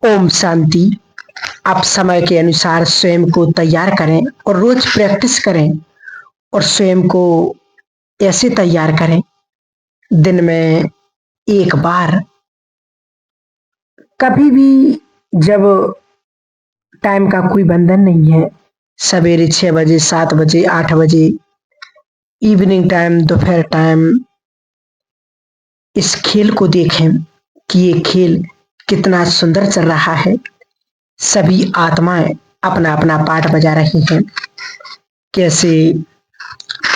ओम शांति। आप समय के अनुसार स्वयं को तैयार करें और रोज प्रैक्टिस करें और स्वयं को ऐसे तैयार करें दिन में एक बार। कभी भी जब टाइम का कोई बंधन नहीं है, सवेरे 6 बजे, 7 बजे, 8 बजे, इवनिंग टाइम, दोपहर टाइम, इस खेल को देखें कि ये खेल कितना सुंदर चल रहा है। सभी आत्माएं अपना अपना पाठ बजा रही हैं। कैसे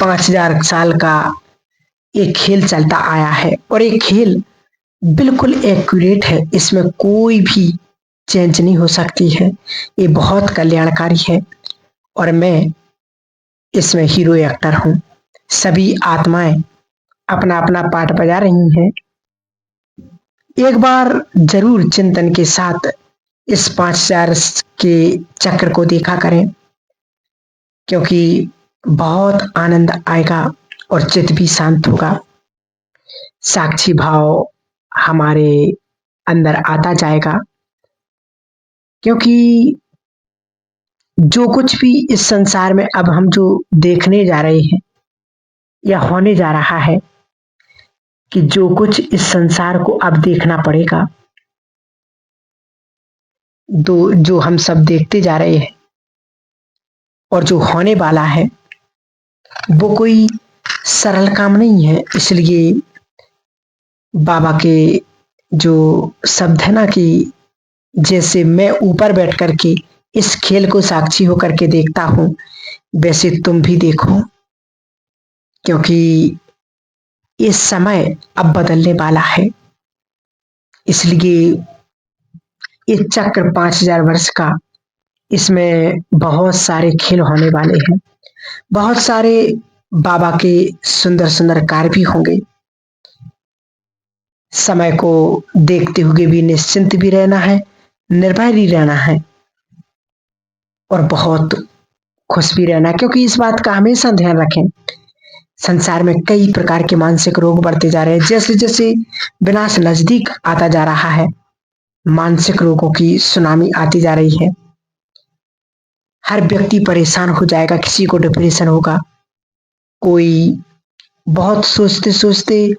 5000 साल का एक खेल चलता आया है और ये खेल बिल्कुल एक्यूरेट है, इसमें कोई भी चेंज नहीं हो सकती है। ये बहुत कल्याणकारी है और मैं इसमें हीरो एक्टर हूँ। सभी आत्माएं अपना अपना पाठ बजा रही हैं। एक बार जरूर चिंतन के साथ इस 5000 के चक्र को देखा करें, क्योंकि बहुत आनंद आएगा और चित्त भी शांत होगा। साक्षी भाव हमारे अंदर आता जाएगा, क्योंकि जो कुछ भी इस संसार में अब हम जो देखने जा रहे हैं या होने जा रहा है, कि जो कुछ इस संसार को अब देखना पड़ेगा, जो हम सब देखते जा रहे हैं और जो होने वाला है, वो कोई सरल काम नहीं है। इसलिए बाबा के जो शब्द है ना, कि जैसे मैं ऊपर बैठ करके इस खेल को साक्षी होकर के देखता हूं, वैसे तुम भी देखो, क्योंकि ये समय अब बदलने वाला है। इसलिए ये चक्र 5000 वर्ष का, इसमें बहुत सारे खेल होने वाले हैं। बहुत सारे बाबा के सुंदर सुंदर कार्य भी होंगे। समय को देखते हुए भी निश्चिंत भी रहना है, निर्भय भी रहना है और बहुत खुश भी रहना, क्योंकि इस बात का हमेशा ध्यान रखें, संसार में कई प्रकार के मानसिक रोग बढ़ते जा रहे हैं। जैसे जैसे विनाश नजदीक आता जा रहा है, मानसिक रोगों की सुनामी आती जा रही है। हर व्यक्ति परेशान हो जाएगा, किसी को डिप्रेशन होगा, कोई बहुत सोचते सोचते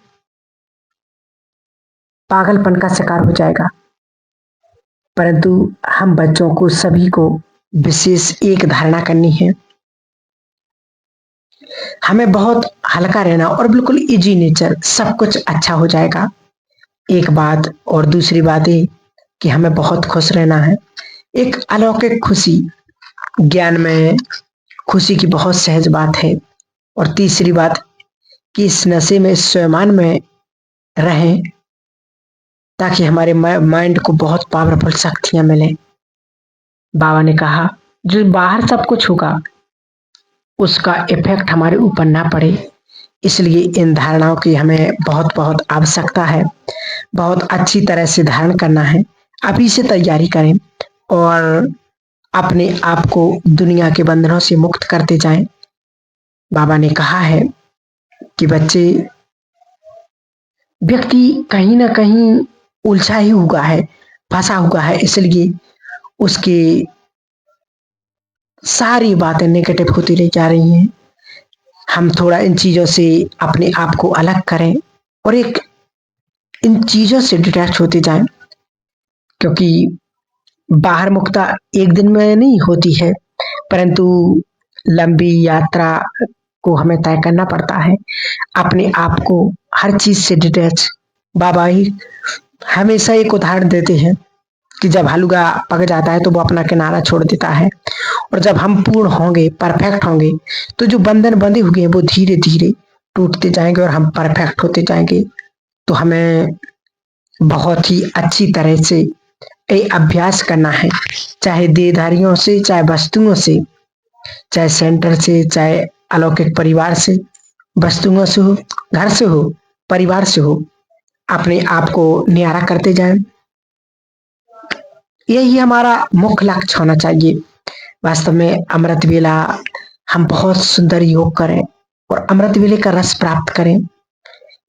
पागलपन का शिकार हो जाएगा। परंतु हम बच्चों को, सभी को विशेष एक धारणा करनी है, हमें बहुत हल्का रहना और बिल्कुल इजी नेचर, सब कुछ अच्छा हो जाएगा। एक बात और दूसरी बात ये कि हमें बहुत खुश रहना है। एक अलौकिक खुशी, ज्ञान में खुशी की बहुत सहज बात है। और तीसरी बात कि इस नशे में, स्वयं में रहें, ताकि हमारे माइंड को बहुत पावरफुल शक्तियां मिले। बाबा ने कहा जो बाहर सब कुछ होगा उसका इफेक्ट हमारे ऊपर ना पड़े, इसलिए इन धारणाओं की हमें बहुत बहुत आवश्यकता है। बहुत अच्छी तरह से धारण करना है, अभी से तैयारी करें और अपने आप को दुनिया के बंधनों से मुक्त करते जाएं। बाबा ने कहा है कि बच्चे, व्यक्ति कहीं ना कहीं उलझा ही हुआ है, फंसा हुआ है, इसलिए उसकी सारी बातें नेगेटिव होती रही जा रही हैं। हम थोड़ा इन चीजों से अपने आप को अलग करें और एक इन चीजों से डिटैच होते जाएं, क्योंकि बाहर मुक्ता एक दिन में नहीं होती है, परंतु लंबी यात्रा को हमें तय करना पड़ता है। अपने आप को हर चीज से डिटैच, बाबा ही हमेशा एक उदाहरण देते हैं कि जब हलवा पक जाता है तो वो अपना किनारा छोड़ देता है, और जब हम पूर्ण होंगे, परफेक्ट होंगे, तो जो बंधन बंधे हुए हैं वो धीरे धीरे टूटते जाएंगे और हम परफेक्ट होते जाएंगे। तो हमें बहुत ही अच्छी तरह से ये अभ्यास करना है, चाहे देहधारियों से, चाहे वस्तुओं से, चाहे सेंटर से, चाहे अलौकिक परिवार से, वस्तुओं से हो, घर से हो, परिवार से हो, अपने आप को न्यारा करते जाएं। यही हमारा मुख्य लक्ष्य होना चाहिए। वास्तव में अमृत वेला हम बहुत सुंदर योग करें और अमृत वेले का रस प्राप्त करें।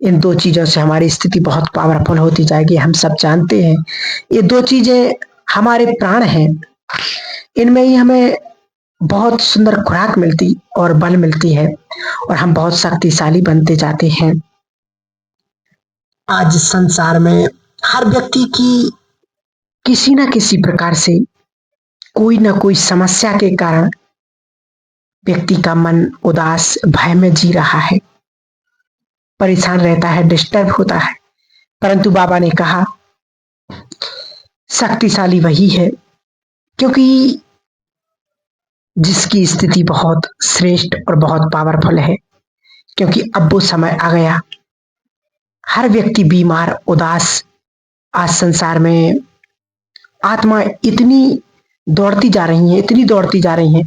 इन दो चीजों से हमारी स्थिति बहुत पावरफुल होती जाएगी। हम सब जानते हैं ये दो चीजें हमारे प्राण हैं, इनमें ही हमें बहुत सुंदर खुराक मिलती और बल मिलती है और हम बहुत शक्तिशाली बनते जाते हैं। आज संसार में हर व्यक्ति की किसी न किसी प्रकार से कोई न कोई समस्या के कारण व्यक्ति का मन उदास भय में जी रहा है, परेशान रहता है, डिस्टर्ब होता है। परंतु बाबा ने कहा शक्तिशाली वही है क्योंकि जिसकी स्थिति बहुत श्रेष्ठ और बहुत पावरफुल है, क्योंकि अब वो समय आ गया। हर व्यक्ति बीमार उदास, आज संसार में आत्मा इतनी दौड़ती जा रही है, इतनी दौड़ती जा रही है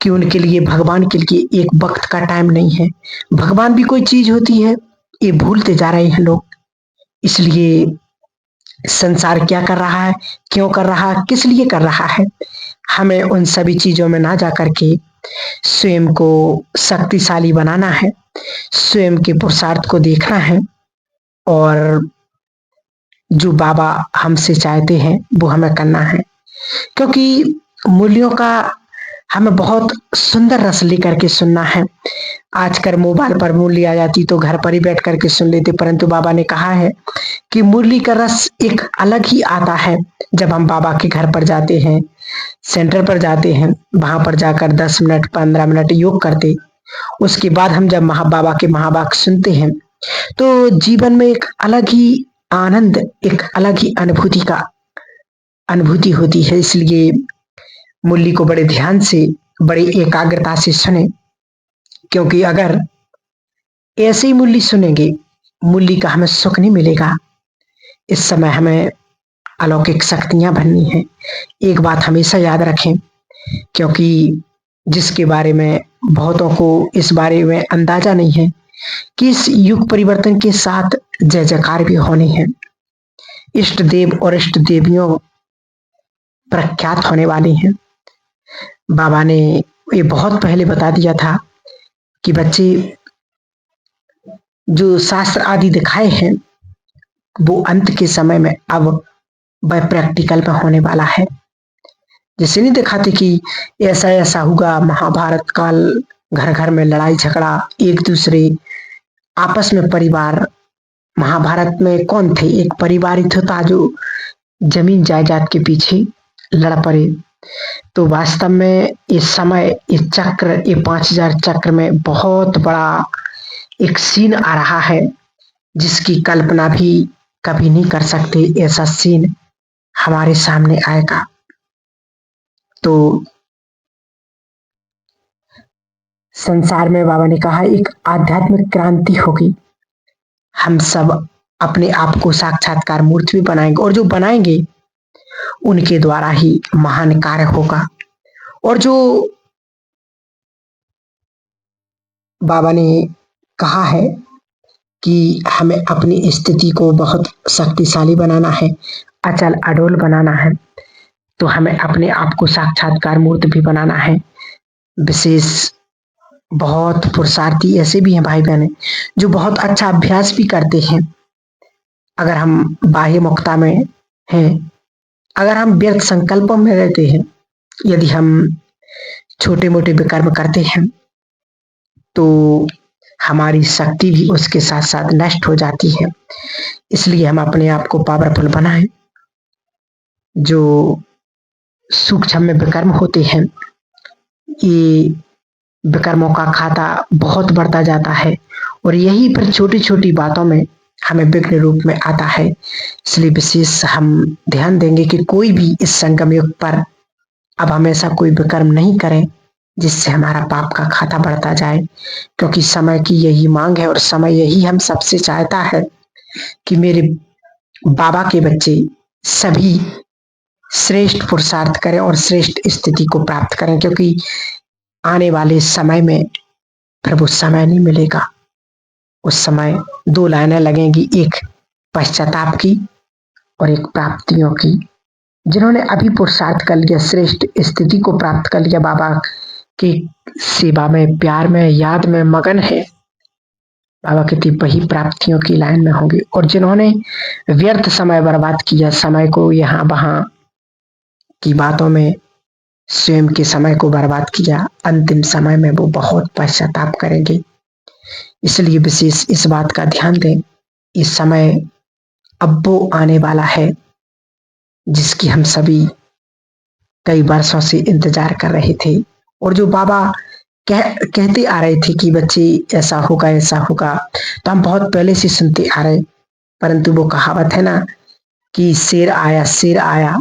कि उनके लिए भगवान के लिए एक वक्त का टाइम नहीं है। भगवान भी कोई चीज होती है, ये भूलते जा रहे हैं लोग। इसलिए संसार क्या कर रहा है, क्यों कर रहा है, किस लिए कर रहा है, हमें उन सभी चीजों में ना जा करके स्वयं को शक्तिशाली बनाना है, स्वयं के पुरुषार्थ को देखना है और जो बाबा हमसे चाहते हैं वो हमें करना है। क्योंकि मूल्यों का हमें बहुत सुंदर रस लेकर के सुनना है। आजकल मोबाइल पर मूल्य आ जाती तो घर पर ही बैठ करके सुन लेते, परंतु बाबा ने कहा है कि मुरली का रस एक अलग ही आता है जब हम बाबा के घर पर जाते हैं, सेंटर पर जाते हैं, वहां पर जाकर 10 मिनट 15 मिनट योग करते, उसके बाद हम जब बाबा के महावाक्य सुनते हैं तो जीवन में एक अलग ही आनंद, एक अलग ही अनुभूति होती है। इसलिए मुरली को बड़े ध्यान से, बड़ी एकाग्रता से सुने, क्योंकि अगर ऐसे ही मुरली सुनेंगे, मुरली का हमें सुख नहीं मिलेगा। इस समय हमें अलौकिक शक्तियां बननी है। एक बात हमेशा याद रखें, क्योंकि जिसके बारे में बहुतों को इस बारे में अंदाजा नहीं है कि इस युग परिवर्तन के साथ जय जयकार भी होने हैं, इष्ट देव और इष्ट देवियों प्रख्यात होने वाली हैं। बाबा ने ये बहुत पहले बता दिया था कि बच्चे जो शास्त्र आदि दिखाए हैं वो अंत के समय में अब वह प्रैक्टिकल में होने वाला है। जैसे नहीं दिखाते कि ऐसा ऐसा होगा, महाभारत काल, घर घर में लड़ाई झगड़ा, एक दूसरे आपस में परिवार। महाभारत में कौन थे, एक परिवार ही तो था जो जमीन जायदाद के पीछे लड़ पड़े। तो वास्तव में इस समय इस चक्र, ये 5000 चक्र में बहुत बड़ा एक सीन आ रहा है जिसकी कल्पना भी कभी नहीं कर सकते। ऐसा सीन हमारे सामने आएगा। तो संसार में बाबा ने कहा एक आध्यात्मिक क्रांति होगी। हम सब अपने आप को साक्षात्कार मूर्ति भी बनाएंगे और जो बनाएंगे उनके द्वारा ही महान कार्य होगा। और जो बाबा ने कहा है कि हमें अपनी स्थिति को बहुत शक्तिशाली बनाना है, अचल अडोल बनाना है, तो हमें अपने आप को साक्षात्कार मूर्ति भी बनाना है। विशेष बहुत पुरुषार्थी ऐसे भी हैं भाई बहन जो बहुत अच्छा अभ्यास भी करते हैं। अगर हम बाह्य मुक्ता में हैं, अगर हम व्यर्थ संकल्पों में रहते हैं, यदि हम छोटे मोटे विकर्म करते हैं तो हमारी शक्ति भी उसके साथ साथ नष्ट हो जाती है। इसलिए हम अपने आप को पावरफुल बनाएं। जो सूक्ष्म में विकर्म होते हैं, ये विकर्मों का खाता बहुत बढ़ता जाता है और यही पर छोटी छोटी बातों में हमें विघ्न रूप में आता है। इसलिए विशेष हम ध्यान देंगे कि कोई भी इस संगम युग पर अब हमेशा कोई विकर्म नहीं करें जिससे हमारा पाप का खाता बढ़ता जाए, क्योंकि समय की यही मांग है और समय यही हम सबसे चाहता है कि मेरे बाबा के बच्चे सभी श्रेष्ठ पुरुषार्थ करें और श्रेष्ठ स्थिति को प्राप्त करें, क्योंकि आने वाले समय में प्रभु समय नहीं मिलेगा। उस समय 2 लाइनें लगेंगी, एक पश्चाताप की और एक प्राप्तियों की। जिन्होंने अभी पुरुषार्थ कर लिया, श्रेष्ठ स्थिति को प्राप्त कर लिया, बाबा की सेवा में, प्यार में, याद में मगन है, बाबा की वही प्राप्तियों की लाइन में होंगे। और जिन्होंने व्यर्थ समय बर्बाद किया, समय को यहाँ वहां की बातों में स्वयं के समय को बर्बाद किया, अंतिम समय में वो बहुत पश्चाताप करेंगे। इसलिए विशेष इस बात का ध्यान दें, इस समय अब वो आने वाला है जिसकी हम सभी कई वर्षों से इंतजार कर रहे थे। और जो बाबा कहते आ रहे थे कि बच्चे ऐसा होगा, तो हम बहुत पहले से सुनते आ रहे। परंतु वो कहावत है ना कि शेर आया,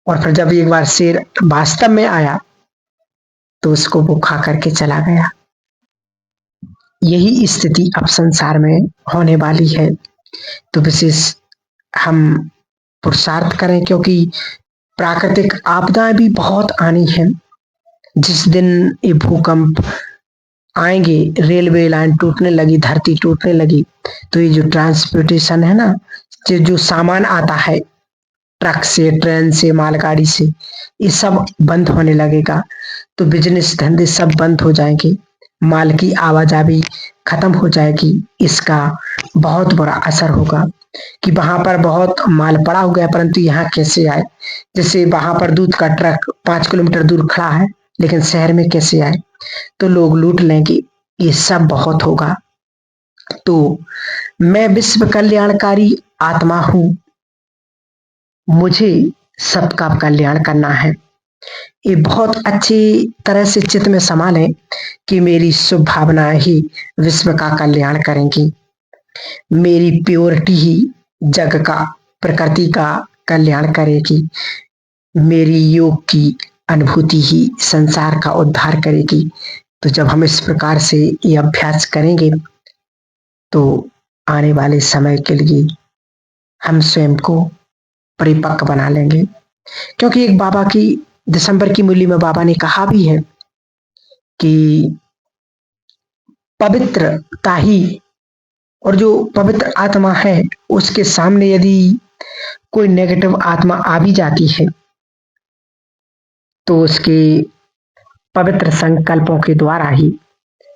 और फिर जब एक बार शेर वास्तव में आया तो उसको वो खा करके चला गया। यही स्थिति अब संसार में होने वाली है। तो विशेष हम पुरुषार्थ करें, क्योंकि प्राकृतिक आपदाएं भी बहुत आनी हैं। जिस दिन ये भूकंप आएंगे, रेलवे लाइन टूटने लगी, धरती टूटने लगी, तो ये जो ट्रांसपोर्टेशन है ना, जो सामान आता है ट्रक से, ट्रेन से, मालगाड़ी से, ये सब बंद होने लगेगा। तो बिजनेस धंधे सब बंद हो जाएंगे, माल की आवाजाही खत्म हो जाएगी। इसका बहुत बड़ा असर होगा कि वहां पर बहुत माल पड़ा हो गया, परंतु यहाँ कैसे आए। जैसे वहां पर दूध का ट्रक 5 किलोमीटर दूर खड़ा है, लेकिन शहर में कैसे आए, तो लोग लूट लेंगे। ये सब बहुत होगा। तो मैं विश्व कल्याणकारी आत्मा हूं, मुझे सबका कल्याण करना है। ये बहुत अच्छी तरह से चित्त में समा लें कि मेरी शुभ भावनाएं ही विश्व का कल्याण करेंगी। मेरी प्योरिटी ही जग का, प्रकृति का कल्याण करेगी। मेरी योग की अनुभूति ही संसार का उद्धार करेगी। तो जब हम इस प्रकार से ये अभ्यास करेंगे तो आने वाले समय के लिए हम स्वयं को परिपक्व बना लेंगे। क्योंकि एक बाबा की दिसंबर की मूली में बाबा ने कहा भी है कि पवित्रता ही, और जो पवित्र आत्मा है उसके सामने यदि कोई नेगेटिव आत्मा आ भी जाती है तो उसके पवित्र संकल्पों के द्वारा ही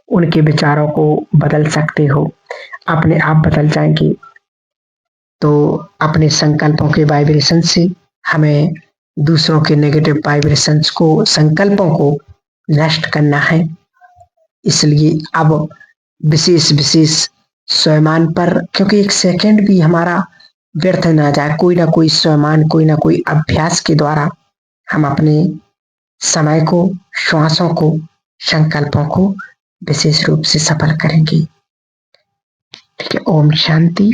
उनके विचारों को बदल सकते हो, अपने आप बदल जाएंगे। तो अपने संकल्पों के वाइब्रेशन से हमें दूसरों के नेगेटिव वाइब्रेशंस को, संकल्पों को नष्ट करना है। इसलिए अब विशेष विशेष स्वयं पर, क्योंकि एक सेकंड भी हमारा व्यर्थ ना जाए, कोई ना कोई स्वयं, कोई ना कोई अभ्यास के द्वारा हम अपने समय को, श्वासों को, संकल्पों को विशेष रूप से सफल करेंगे। ठीक है। ओम शांति।